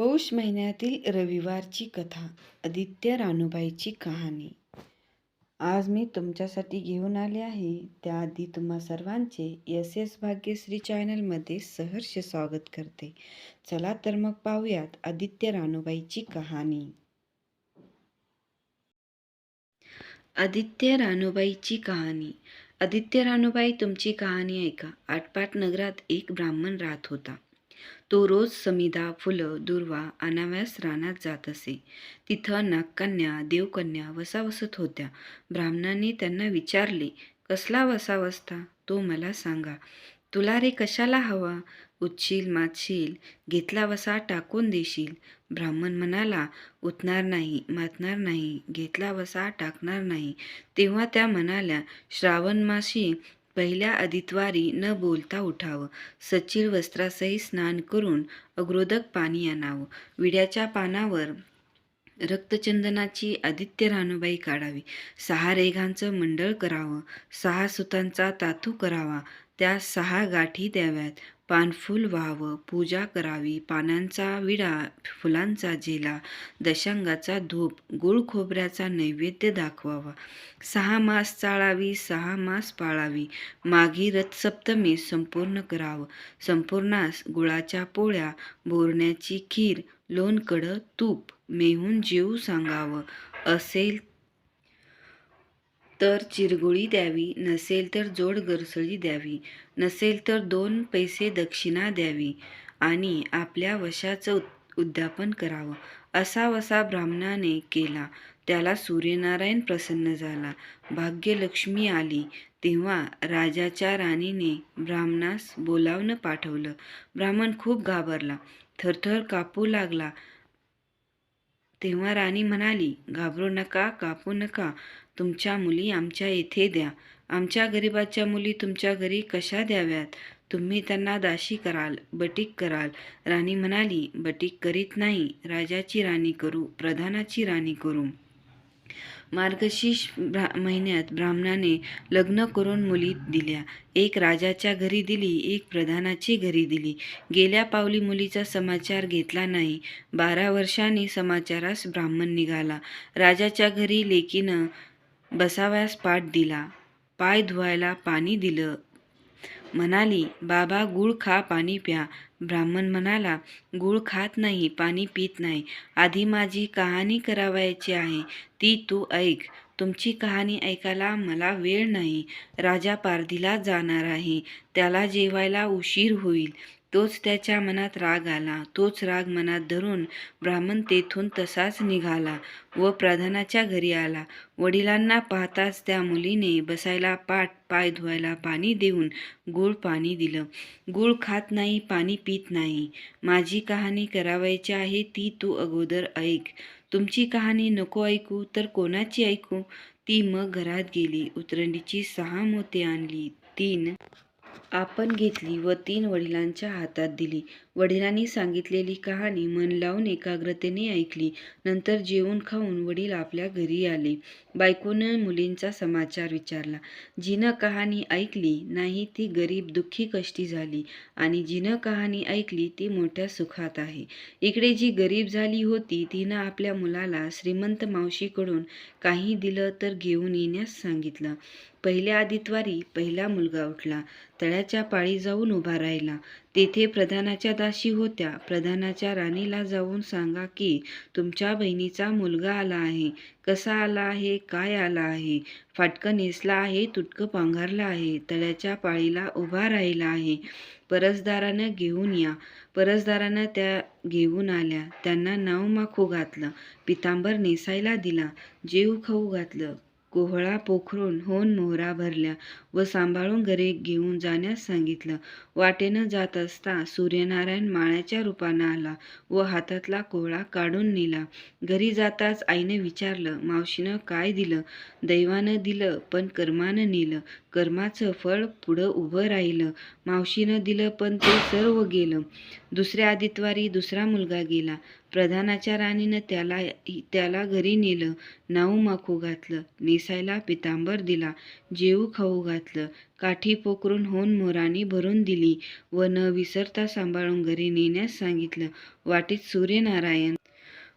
पौष महिन्यातील रविवारची कथा. आदित्य रानूबाईची कहाणी. आज मी तुमच्यासाठी घेऊन आले आहे. त्याआधी तुम्हा सर्वांचे एस भाग्यश्री चॅनलमध्ये सहर्ष स्वागत करते. चला तर मग पाहूयात आदित्य रानूबाईची कहाणी. आदित्य रानूबाईची कहाणी. आदित्य रानूबाई, तुमची कहाणी ऐका. आटपाट नगरात एक ब्राह्मण राहत होता. तो रोज समिधा, फुलं, दुर्वा आणाव्यास रानात जात असे. तिथं नागकन्या, देवकन्या वसावसत होत्या. ब्राह्मणाने त्यांना विचारले, कसला वसा वसता तो मला सांगा. तुला रे कशाला हवा? उठशील मातशील, घेतला वसा टाकून देशील. ब्राह्मण म्हणाला, उठणार नाही, मातणार नाही, घेतला वसा टाकणार नाही. तेव्हा त्या म्हणाल्या, श्रावण मासी पहिल्या आदितवारी न बोलता उठावं, सचील वस्त्रासहित स्नान करून अग्रोदक पाणी आणावं, विड्याच्या पानावर रक्तचंदनाची आदित्य रानूबाई काढावी, 6 रेघांचं मंडळ करावं, 6 सुतांचा तातू करावा, त्या 6 गाठी द्याव्यात, पानफूल व्हावं, पूजा करावी, पानांचा विडा, फुलांचा झेला, दशांगाचा धूप, गुळ खोबऱ्याचा नैवेद्य दाखवावा, 6 मास चाळावी, 6 मास पाळावी, माघी रथसप्तमी संपूर्ण करावं, संपूर्णास गुळाच्या पोळ्या, बोरण्याची खीर, लोणकढं तूप मेहून जेवू सांगावं, असेल तर चिरगुळी द्यावी, नसेल तर जोड गरसळी द्यावी, नसेल तर 2 पैसे दक्षिणा द्यावी आणि आपल्या वशाचं उद्यापन करावं. असा वसा ब्राह्मणाने केला. त्याला सूर्यनारायण प्रसन्न झाला. भाग्यलक्ष्मी आली. तेव्हा राजाच्या राणीने ब्राह्मणास बोलावून पाठवलं. ब्राह्मण खूप घाबरला, थरथर कापू लागला. तेव्हा राणी म्हणाली, घाबरू नका, कापू नका. तुमच्या मुली आमच्या येथे द्या. आमच्या गरिबाच्या मुली तुमच्या घरी कशा द्याव्यात? तुम्ही त्यांना दासी कराल, बटीक कराल. राणी म्हणाली, बटीक करीत नाही, राजाची राणी करू, प्रधानाची राणी करू. मार्गशीर्ष महिन्यात ब्राह्मणाने लग्न करून मुली दिल्या. एक राजाच्या घरी दिली, एक प्रधानाची घरी दिली. गेल्या पावली मुलीचा समाचार घेतला नाही. 12 वर्षांनी समाचारास ब्राह्मण निघाला. राजाच्या घरी लेकीनं बसाव्यास पाट दिला, पाय धुवायला पाणी दिलं. म्हणाली, बाबा गूळ खा, पाणी प्या. ब्राह्मण म्हणाला, गूळ खात नाही, पाणी पित नाही. आधी माझी कहाणी करावयाची आहे, ती तू ऐक. तुमची कहाणी ऐकायला मला वेळ नाही. राजा पारधीला जाणार आहे, त्याला जेवायला उशीर होईल. तोच त्याच्या मनात राग आला. तोच राग मनात धरून ब्राह्मण तेथून तसाच निघाला व प्रधानाच्या घरी आला. वडिलांना पाहताच त्या मुलीने बसायला पाट, पाय धुवायला पाणी देऊन गूळ पाणी दिलं. गूळ खात नाही, पाणी पित नाही. माझी कहाणी करावयाची आहे, ती तू अगोदर ऐक. तुमची कहाणी नको ऐकू तर कोणाची ऐकू? ती मग घरात गेली. उतरंडीची 6 मोती आणली. 3 आपण घेतली व 3 वडिलांच्या हातात दिली. वडिलांनी सांगितलेली कहाणी मन लावून एकाग्रतेने ऐकली. नंतर जेवून खाऊन वडील आपल्या घरी आले. बायकोनं मुलींचा समाचार विचारला. जिनं कहाणी ऐकली नाही ती गरीब दुःखी कष्टी झाली आणि जिनं कहाणी ऐकली ती मोठ्या सुखात आहे. इकडे जी गरीब झाली होती तिनं आपल्या मुलाला श्रीमंत मावशीकडून काही दिलं तर घेऊन येण्यास सांगितलं. पहिल्या आदितवारी पहिला मुलगा उठला. तळ्याच्या पाळी जाऊन उभा राहिला. तेथे प्रधानाच्या दासी होत्या. प्रधानाच्या राणीला जाऊन सांगा की तुमच्या बहिणीचा मुलगा आला आहे. कसा आला आहे, काय आला आहे? फाटकं नेसला आहे, तुटकं पांघरलं आहे, तळ्याच्या पाळीला उभा राहिला आहे. परसदारानं घेऊन या. परसदारानं त्या घेऊन आल्या. त्यांना नाव माखू घातलं, पितांबर नेसायला दिला, जेव खाऊ घातलं, कोहळा पोखरून होऊन मोहरा भरल्या व सांभाळून घरी घेऊन जाण्यास सांगितलं. वाटेनं जात असता सूर्यनारायण माळ्याच्या रूपानं आला व हातातला कोहळा काढून नेला. घरी जाताच आईने विचारलं, मावशीनं काय दिलं? दैवानं दिलं, पण कर्मानं नेलं. कर्माचं फळ पुढं उभं राहिलं. मावशीनं दिलं, पण ते सर्व गेलं. दुसऱ्या आदितवारी दुसरा मुलगा गेला. प्रधानाच्या राणीनं त्याला घरी नेलं, नाऊ माखू घातलं, नेसायला पितांबर दिला. जेवू खाऊ घातलं. काठी पोखरून होऊन मोरांनी भरून दिली व न विसरता सांभाळून घरी नेण्यास सांगितलं. वाटेत सूर्यनारायण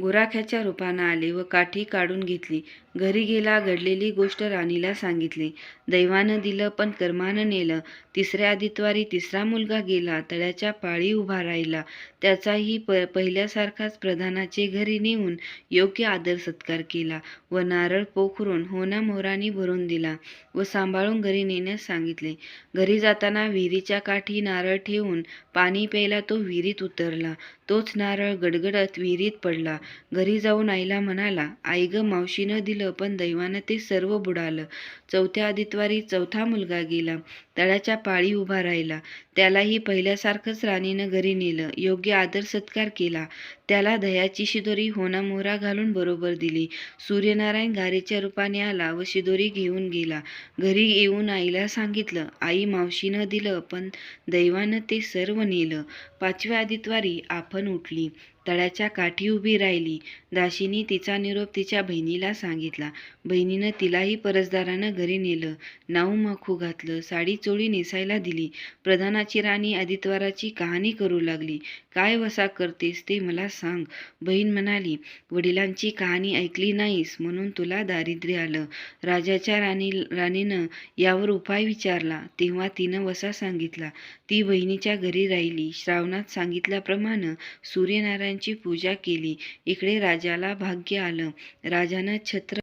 गुराख्याच्या रूपानं आले व काठी काढून घेतली. घरी गेला. घडलेली गोष्ट राणीला सांगितली. दैवानं दिलं पण कर्मानं नेलं. तिसऱ्या आदित्यवारी तिसरा मुलगा गेला. तळ्याच्या पाळी उभा राहिला. त्याचाही पहिल्यासारखाच प्रधानाचे घरी नेऊन योग्य आदर सत्कार केला व नारळ पोखरून होना मोरांनी भरून दिला व सांभाळून घरी नेण्यास सांगितले. घरी जाताना विहिरीच्या काठी नारळ ठेवून पाणी प्यायला तो विहिरीत उतरला. तोच नारळ गडगडत विहिरीत पडला. घरी जाऊन आईला म्हणाला, आई ग, मावशीनं दिलं पण दैवानं ते सर्व बुडालं. चौथ्या आदित्यवारी चौथा मुलगा गेला. तळ्याच्या पाळी उभा राहिला. त्यालाही पहिल्यासारखंच राणीनं घरी नेलं. योग्य आदर सत्कार केला. त्याला दह्याची शिदोरी होना मोहरा घालून बरोबर दिली. सूर्यनारायण गारेच्या रूपाने आला व शिदोरी घेऊन गेला. घरी येऊन आईला सांगितलं, आई, मावशीनं दिलं पण दैवानं ते सर्व नेलं. पाचव्या आदित्यवारी आफण उठली. तळ्याच्या काठी उभी राहिली. दासीने तिचा निरोप तिच्या बहिणीला सांगितला. बहिणीनं तिलाही परसदारानं घरी नेलं. नाऊ माखू घातलं. साडी चोळी नेसायला दिली. प्रधानाची राणी आदित्यवाराची कहाणी करू लागली. काय वसा करतेस ते मला सांग. बहीण म्हणाली, वडिलांची कहाणी ऐकली नाहीस म्हणून तुला दारिद्र्य आलं. राजाच्या राणीनं यावर उपाय विचारला तेव्हा तिनं वसा सांगितला. ती बहिणीच्या घरी राहिली. श्रावणात सांगितल्याप्रमाणे सूर्यनारायणची पूजा केली. इकडे राजाला भाग्य आलं. राजानं छत्र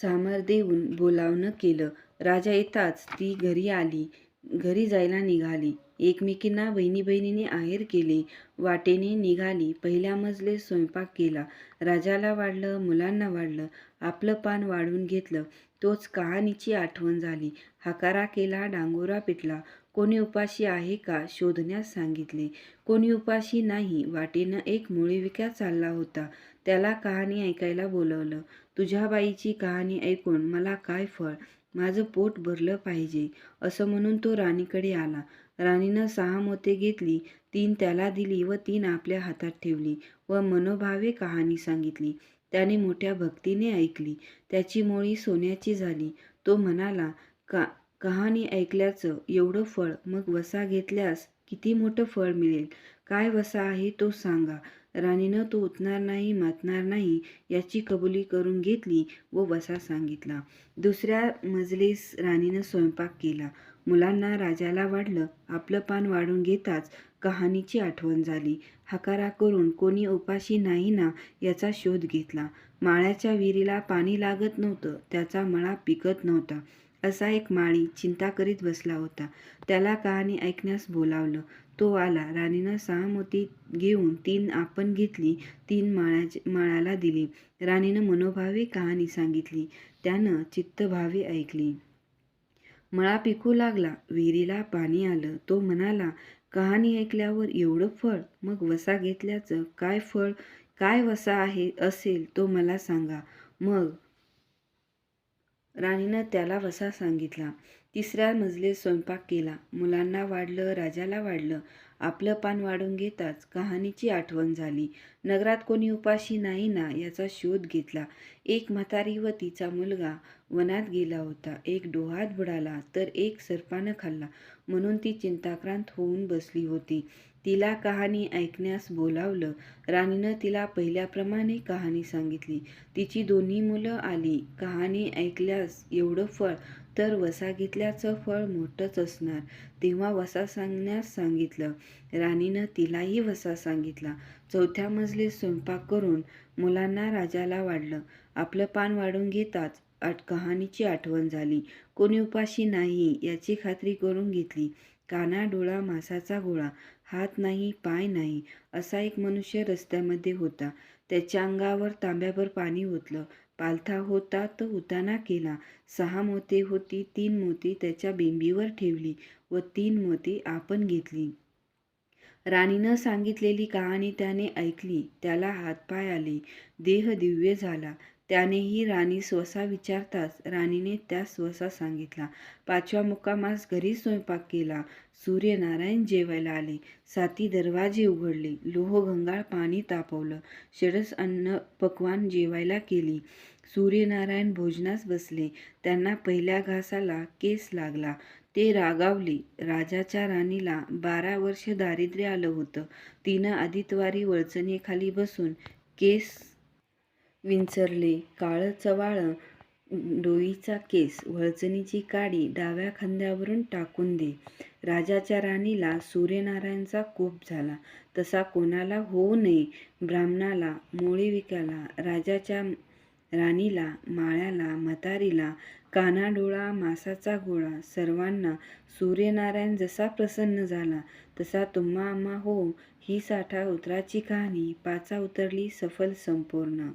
चामर देऊन बोलावणं केलं. राजा येताच ती घरी आली. घरी जायला निघाली. एकमेकींना बहिणीने आहेर केले. वाटेने निघाली. पहिल्या मजले स्वयंपाक केला. राजाला वाढलं, मुलांना वाढलं. आपलं पान वाढून घेतलं. तोच कहाणीची आठवण झाली. हाकारा केला. डांगोरा पिटला. कोणी उपाशी आहे का शोधण्यास सांगितले. कोणी उपाशी नाही. वाटेनं एक मुळीविका चालला होता. त्याला कहाणी ऐकायला बोलवलं. तुझ्या बाईची कहाणी ऐकून मला काय फळ, माझं पोट भरलं पाहिजे असं म्हणून तो राणीकडे आला. राणीनं 6 मोती घेतली. 3 त्याला दिली व 3 आपल्या हातात ठेवली व मनोभावे कहाणी सांगितली. त्याने मोठ्या भक्तीने ऐकली. त्याची मोळी सोन्याची झाली. तो म्हणाला, कहाणी ऐकल्याचं एवढं फळ, मग वसा घेतल्यास किती मोठं फळ मिळेल. काय वसा आहे तो सांगा. राणीनं तो उतणार नाही, मातणार नाही याची कबुली करून घेतली व वसा सांगितला. दुसऱ्या मजलीस राणीनं स्वयंपाक केला. मुलांना राजाला वाढलं. आपलं पान वाढून घेताच कहाणीची आठवण झाली. हाकारा करून कोणी उपाशी नाही ना याचा शोध घेतला. माळ्याच्या विहिरीला पाणी लागत नव्हतं. त्याचा मळा पिकत नव्हता. असा एक माळी चिंता करीत बसला होता. त्याला कहाणी ऐकण्यास बोलावलं. तो आला. राणीनं 6 मोती घेऊन 3 आपण घेतली. 3 माळ्याला दिली. राणीनं मनोभावे कहाणी सांगितली. त्यानं चित्तभावे ऐकली. मळा पिकू लागला. विहिरीला पाणी आलं. तो म्हणाला, कहाणी ऐकल्यावर एवढं फळ, मग वसा घेतल्याचं काय फळ, काय वसा आहे असेल तो मला सांगा. मग राणीनं त्याला वसा सांगितला. तिसऱ्या मजलेत स्वयंपाक केला. मुलांना वाढलं. राजाला वाढलं. आपलं पान वाढून घेताच कहाणीची आठवण झाली. नगरात कोणी उपाशी नाही ना याचा शोध घेतला. एक म्हातारी व तिचा मुलगा वनात गेला होता. एक डोहात बुडाला तर एक सर्पानं खाल्ला म्हणून ती चिंताक्रांत होऊन बसली होती. तिला कहाणी ऐकण्यास बोलावलं. राणीनं तिला पहिल्याप्रमाणे कहाणी सांगितली. तिची दोन्ही मुलं आली. कहाणी ऐकल्यास एवढं फळ, तर वसा घेतल्याचं फळ मोठंच असणार. तेव्हा वसा सांगण्यास सांगितलं. राणीनं तिलाही वसा सांगितला. चौथ्या मजलीत स्वयंपाक करून मुलांना राजाला वाढलं. आपलं पान वाढून घेताच कहाणीची आठवण झाली. कोणी उपाशी नाही याची खात्री करून घेतली. काना डोळा मासाचा गोळा, हात नाही, पाय नाही असा एक मनुष्य रस्त्यामध्ये होता. त्याच्या अंगावर तांब्याभर पाणी ओतलं. पालथा होता तो उताना केला. 6 मोती होती. 3 मोती त्याच्या बिंबीवर ठेवली व 3 मोती आपण घेतली. राणीनं सांगितलेली कहाणी त्याने ऐकली. त्याला हातपाय आले. देह दिव्य झाला. त्यानेही राणीस वसा विचारताच राणीने त्यास वसा सांगितला. 5व्या मुक्कामास घरी स्वयंपाक केला. सूर्यनारायण जेवायला आले. 7 दरवाजे उघडले. लोह गंगाळ पाणी तापवलं. षडस अन्न पक्वान जेवायला केली. सूर्यनारायण भोजनास बसले. त्यांना पहिल्या घासाला केस लागला. ते रागावले. राजाच्या राणीला 12 वर्ष दारिद्र्य आलं होतं. तिनं आदित्यवारी वळचणीखाली बसून केस विंचरले. काळं चवाळं डोईचा केस, वळचणीची काडी डाव्या खांद्यावरून टाकून दे. राजाच्या राणीला सूर्यनारायणचा कोप झाला. तसा कोणाला होऊ नये. ब्राह्मणाला, मोळीविक्याला, राजाच्या राणीला, माळ्याला, म्हातारीला, कानाडोळा, मांसाचा गोळा, सर्वांना सूर्यनारायण जसा प्रसन्न झाला तसा तुम्हा आम्हा हो. ही 60 उतराची कहाणी 5 उतरली सफल संपूर्ण.